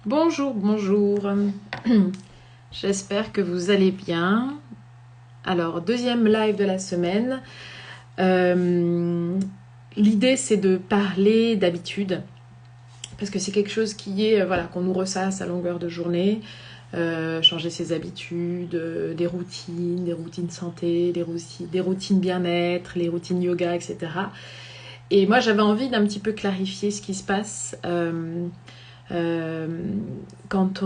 Bonjour, bonjour. J'espère que vous allez bien. Alors, deuxième live de la semaine. L'idée, c'est de parler d'habitude. Parce que c'est quelque chose qui est, voilà, qu'on nous ressasse à longueur de journée. Changer ses habitudes, des routines santé, des routines bien-être, les routines yoga, etc. Et moi, j'avais envie d'un petit peu clarifier ce qui se passe. Euh, quand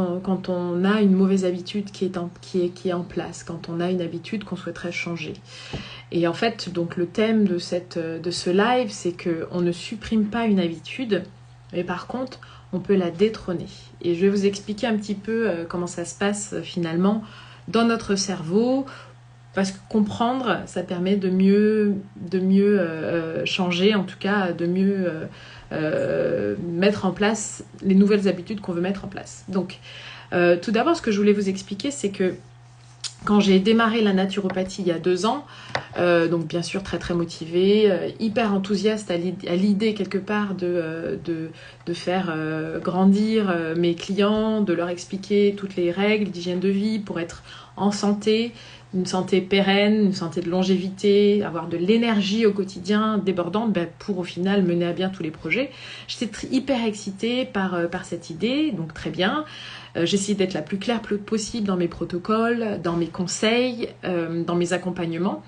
on a une mauvaise habitude qui est en place, quand on a une habitude qu'on souhaiterait changer. Et en fait, donc le thème de ce live, c'est qu'on ne supprime pas une habitude, mais par contre, on peut la détrôner. Et je vais vous expliquer un petit peu comment ça se passe finalement dans notre cerveau, parce que comprendre, ça permet de mieux changer, en tout cas de mieux mettre en place les nouvelles habitudes qu'on veut mettre en place. Donc, tout d'abord, ce que je voulais vous expliquer, c'est que quand j'ai démarré la naturopathie il y a 2 ans, donc bien sûr très très motivée, hyper enthousiaste à l'idée quelque part de faire grandir mes clients, de leur expliquer toutes les règles d'hygiène de vie pour être en santé, une santé pérenne, une santé de longévité, avoir de l'énergie au quotidien débordante pour au final mener à bien tous les projets. J'étais hyper excitée par cette idée, donc très bien. J'essaie d'être la plus claire possible dans mes protocoles, dans mes conseils, dans mes accompagnements.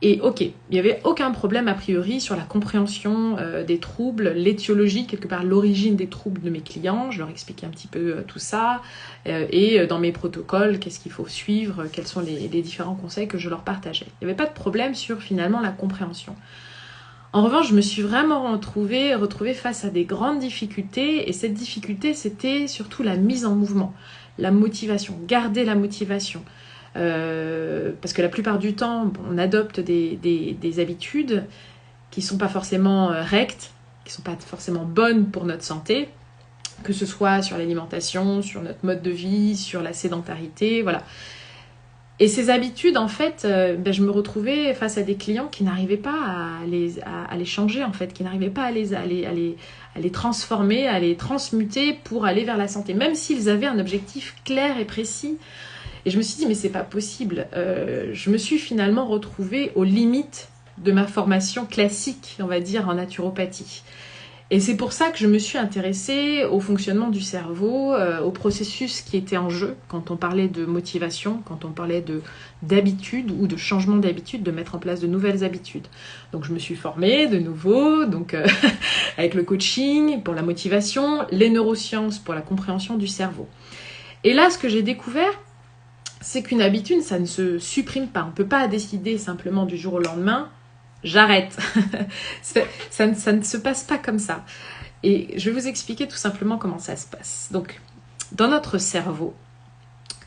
Et ok, il n'y avait aucun problème a priori sur la compréhension des troubles, l'étiologie, quelque part l'origine des troubles de mes clients. Je leur expliquais un petit peu tout ça. Et dans mes protocoles, qu'est-ce qu'il faut suivre, quels sont les différents conseils que je leur partageais. Il n'y avait pas de problème sur finalement la compréhension. En revanche, je me suis vraiment retrouvée face à des grandes difficultés. Et cette difficulté, c'était surtout la mise en mouvement, la motivation, garder la motivation. Parce que la plupart du temps, on adopte des habitudes qui ne sont pas forcément rectes, qui ne sont pas forcément bonnes pour notre santé, que ce soit sur l'alimentation, sur notre mode de vie, sur la sédentarité, voilà. Et ces habitudes, en fait, je me retrouvais face à des clients qui n'arrivaient pas à les changer, en fait, qui n'arrivaient pas à les transformer, à les transmuter pour aller vers la santé, même s'ils avaient un objectif clair et précis. Et je me suis dit, mais c'est pas possible. Je me suis finalement retrouvée aux limites de ma formation classique, on va dire, en naturopathie. Et c'est pour ça que je me suis intéressée au fonctionnement du cerveau, au processus qui était en jeu quand on parlait de motivation, quand on parlait d'habitude ou de changement d'habitude, de mettre en place de nouvelles habitudes. Donc je me suis formée de nouveau, donc avec le coaching pour la motivation, les neurosciences pour la compréhension du cerveau. Et là, ce que j'ai découvert, c'est qu'une habitude, ça ne se supprime pas. On ne peut pas décider simplement du jour au lendemain, j'arrête. ça ne se passe pas comme ça. Et je vais vous expliquer tout simplement comment ça se passe. Donc, dans notre cerveau,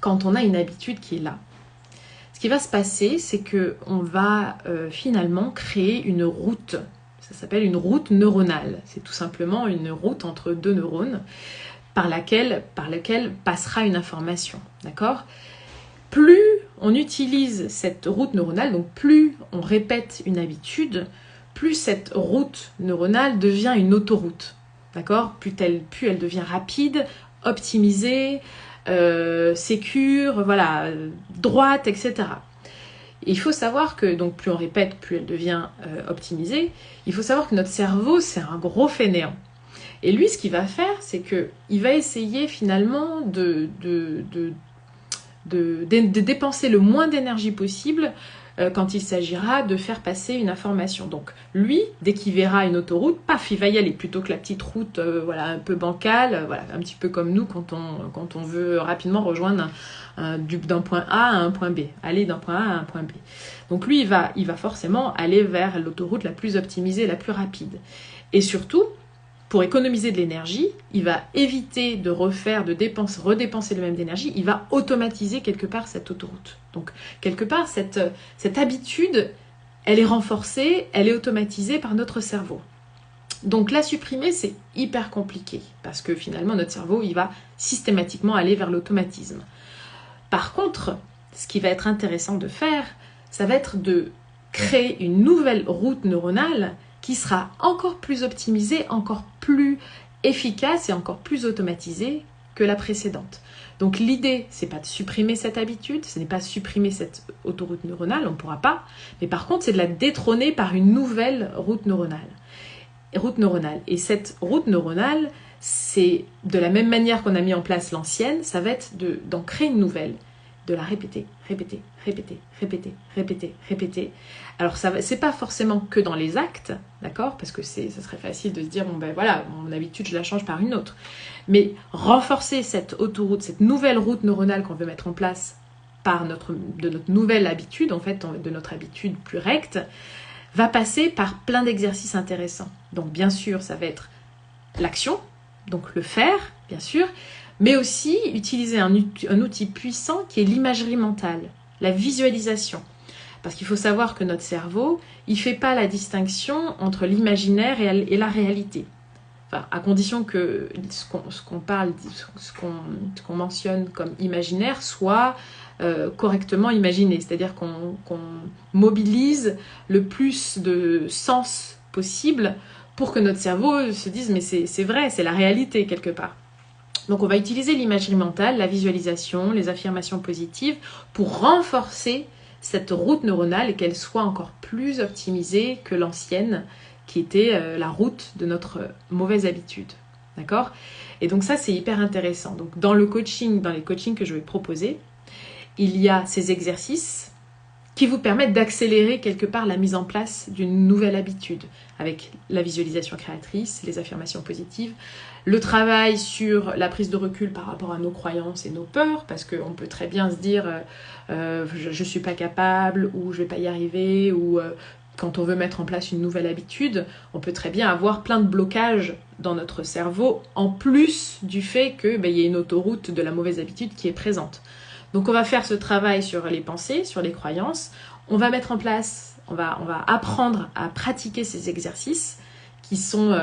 quand on a une habitude qui est là, ce qui va se passer, c'est qu'on va finalement créer une route. Ça s'appelle une route neuronale. C'est tout simplement une route entre 2 neurones par laquelle passera une information. D'accord ? Plus on utilise cette route neuronale, donc plus on répète une habitude, plus cette route neuronale devient une autoroute. D'accord ? Plus elle devient rapide, optimisée, sécure, voilà, droite, etc. Et il faut savoir que, donc plus on répète, plus elle devient optimisée. Il faut savoir que notre cerveau, c'est un gros fainéant. Et lui, ce qu'il va faire, c'est qu'il va essayer finalement de dépenser le moins d'énergie possible quand il s'agira de faire passer une information. Donc lui, dès qu'il verra une autoroute, paf, il va y aller, plutôt que la petite route voilà, un peu bancale, voilà, un petit peu comme nous quand on veut rapidement rejoindre d'un point A à un point B, aller d'un point A à un point B. Donc lui, il va forcément aller vers l'autoroute la plus optimisée, la plus rapide. Et surtout, pour économiser de l'énergie, il va éviter de redépenser le même d'énergie, il va automatiser quelque part cette autoroute. Donc, quelque part, cette habitude, elle est renforcée, elle est automatisée par notre cerveau. Donc, la supprimer, c'est hyper compliqué, parce que finalement, notre cerveau, il va systématiquement aller vers l'automatisme. Par contre, ce qui va être intéressant de faire, ça va être de créer une nouvelle route neuronale qui sera encore plus optimisée, encore plus efficace et encore plus automatisée que la précédente. Donc l'idée, c'est pas de supprimer cette habitude, ce n'est pas supprimer cette autoroute neuronale, on ne pourra pas, mais par contre, c'est de la détrôner par une nouvelle route neuronale. Et cette route neuronale, c'est de la même manière qu'on a mis en place l'ancienne, ça va être d'en créer une nouvelle, de la répéter. Alors c'est pas forcément que dans les actes, d'accord, parce que ça serait facile de se dire, bon ben voilà, mon habitude, je la change par une autre. Mais renforcer cette autoroute, cette nouvelle route neuronale qu'on veut mettre en place de notre nouvelle habitude, en fait, de notre habitude plus recte, va passer par plein d'exercices intéressants. Donc bien sûr, ça va être l'action, donc le faire, bien sûr, mais aussi utiliser un outil puissant qui est l'imagerie mentale, la visualisation. Parce qu'il faut savoir que notre cerveau, il ne fait pas la distinction entre l'imaginaire et la réalité. Enfin, à condition que ce qu'on mentionne comme imaginaire soit correctement imaginé. C'est-à-dire qu'on mobilise le plus de sens possible pour que notre cerveau se dise « mais c'est vrai, c'est la réalité quelque part ». Donc on va utiliser l'imagerie mentale, la visualisation, les affirmations positives pour renforcer cette route neuronale et qu'elle soit encore plus optimisée que l'ancienne qui était la route de notre mauvaise habitude. D'accord ? Et donc ça, c'est hyper intéressant. Donc dans les coachings que je vais proposer, il y a ces exercices qui vous permettent d'accélérer quelque part la mise en place d'une nouvelle habitude avec la visualisation créatrice, les affirmations positives, le travail sur la prise de recul par rapport à nos croyances et nos peurs, parce qu'on peut très bien se dire je ne suis pas capable ou je ne vais pas y arriver, ou quand on veut mettre en place une nouvelle habitude, on peut très bien avoir plein de blocages dans notre cerveau, en plus du fait qu'il y ait une autoroute de la mauvaise habitude qui est présente. Donc on va faire ce travail sur les pensées, sur les croyances, on va mettre en place, on va apprendre à pratiquer ces exercices qui sont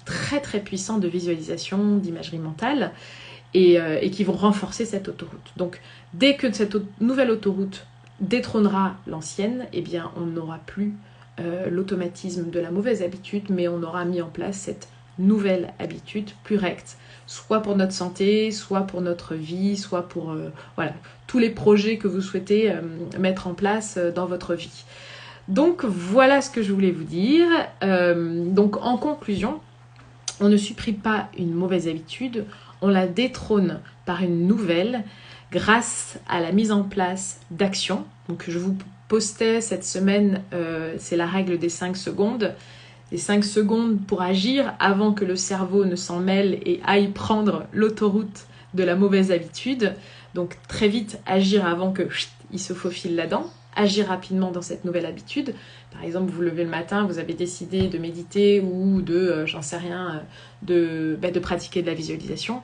très très puissants de visualisation, d'imagerie mentale et qui vont renforcer cette autoroute. Donc dès que cette nouvelle autoroute détrônera l'ancienne, eh bien on n'aura plus l'automatisme de la mauvaise habitude, mais on aura mis en place cette nouvelle habitude plus recte, soit pour notre santé, soit pour notre vie, soit pour tous les projets que vous souhaitez mettre en place dans votre vie. Donc voilà ce que je voulais vous dire. Donc en conclusion, on ne supprime pas une mauvaise habitude, on la détrône par une nouvelle grâce à la mise en place d'actions. Donc je vous postais cette semaine, c'est la règle des 5 secondes. Les 5 secondes pour agir avant que le cerveau ne s'en mêle et aille prendre l'autoroute de la mauvaise habitude. Donc très vite agir avant que il se faufile là-dedans. Agir rapidement dans cette nouvelle habitude. Par exemple, vous levez le matin, vous avez décidé de méditer ou de, de pratiquer de la visualisation.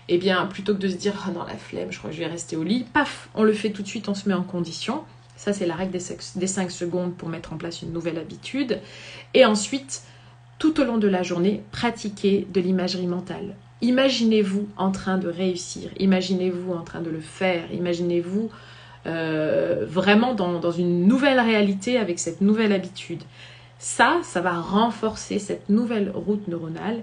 Eh bien, plutôt que de se dire « non, la flemme, je crois que je vais rester au lit », paf, on le fait tout de suite, on se met en condition. Ça, c'est la règle des 5 secondes pour mettre en place une nouvelle habitude. Et ensuite, tout au long de la journée, pratiquez de l'imagerie mentale. Imaginez-vous en train de réussir, imaginez-vous en train de le faire, imaginez-vous vraiment dans une nouvelle réalité avec cette nouvelle habitude. Ça va renforcer cette nouvelle route neuronale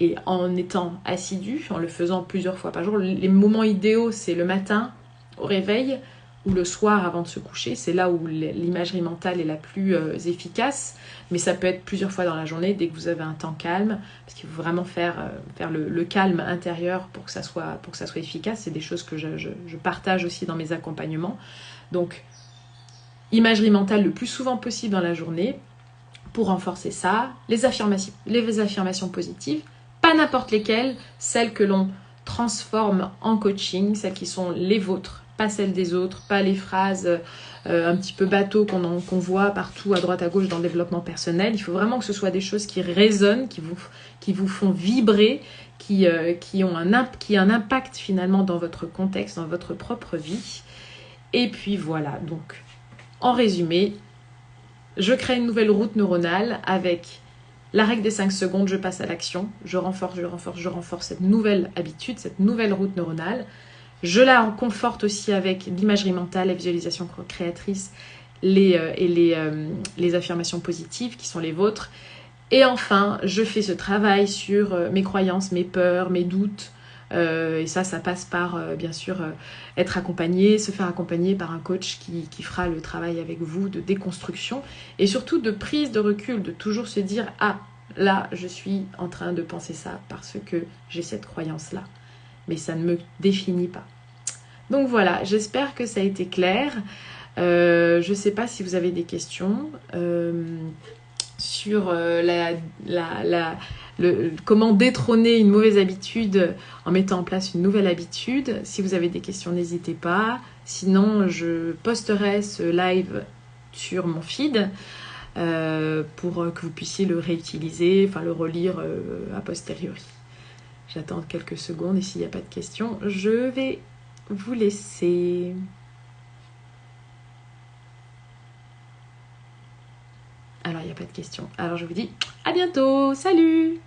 et en étant assidu, en le faisant plusieurs fois par jour, les moments idéaux, c'est le matin au réveil ou le soir avant de se coucher, c'est là où l'imagerie mentale est la plus efficace, mais ça peut être plusieurs fois dans la journée dès que vous avez un temps calme, parce qu'il faut vraiment faire le calme intérieur pour que ça soit efficace. C'est des choses que je partage aussi dans mes accompagnements. Donc, imagerie mentale le plus souvent possible dans la journée pour renforcer ça, les affirmations positives, pas n'importe lesquelles, celles que l'on transforme en coaching, celles qui sont les vôtres, pas celles des autres, pas les phrases un petit peu bateau qu'on voit partout à droite à gauche dans le développement personnel. Il faut vraiment que ce soit des choses qui résonnent, qui vous font vibrer, qui ont un impact finalement dans votre contexte, dans votre propre vie. Et puis voilà, donc en résumé, je crée une nouvelle route neuronale avec la règle des 5 secondes, je passe à l'action, je renforce cette nouvelle habitude, cette nouvelle route neuronale. Je la conforte aussi avec l'imagerie mentale, la visualisation créatrice, les affirmations positives qui sont les vôtres. Et enfin, je fais ce travail sur mes croyances, mes peurs, mes doutes. Et ça passe par, bien sûr, être accompagné, se faire accompagner par un coach qui fera le travail avec vous de déconstruction et surtout de prise de recul, de toujours se dire « Ah, là, je suis en train de penser ça parce que j'ai cette croyance-là. » Mais ça ne me définit pas. Donc voilà, j'espère que ça a été clair. Je ne sais pas si vous avez des questions sur comment détrôner une mauvaise habitude en mettant en place une nouvelle habitude. Si vous avez des questions, n'hésitez pas. Sinon, je posterai ce live sur mon feed pour que vous puissiez le réutiliser, enfin le relire a posteriori. J'attends quelques secondes et s'il n'y a pas de questions, je vais vous laisser. Alors, il n'y a pas de questions. Alors, je vous dis à bientôt. Salut!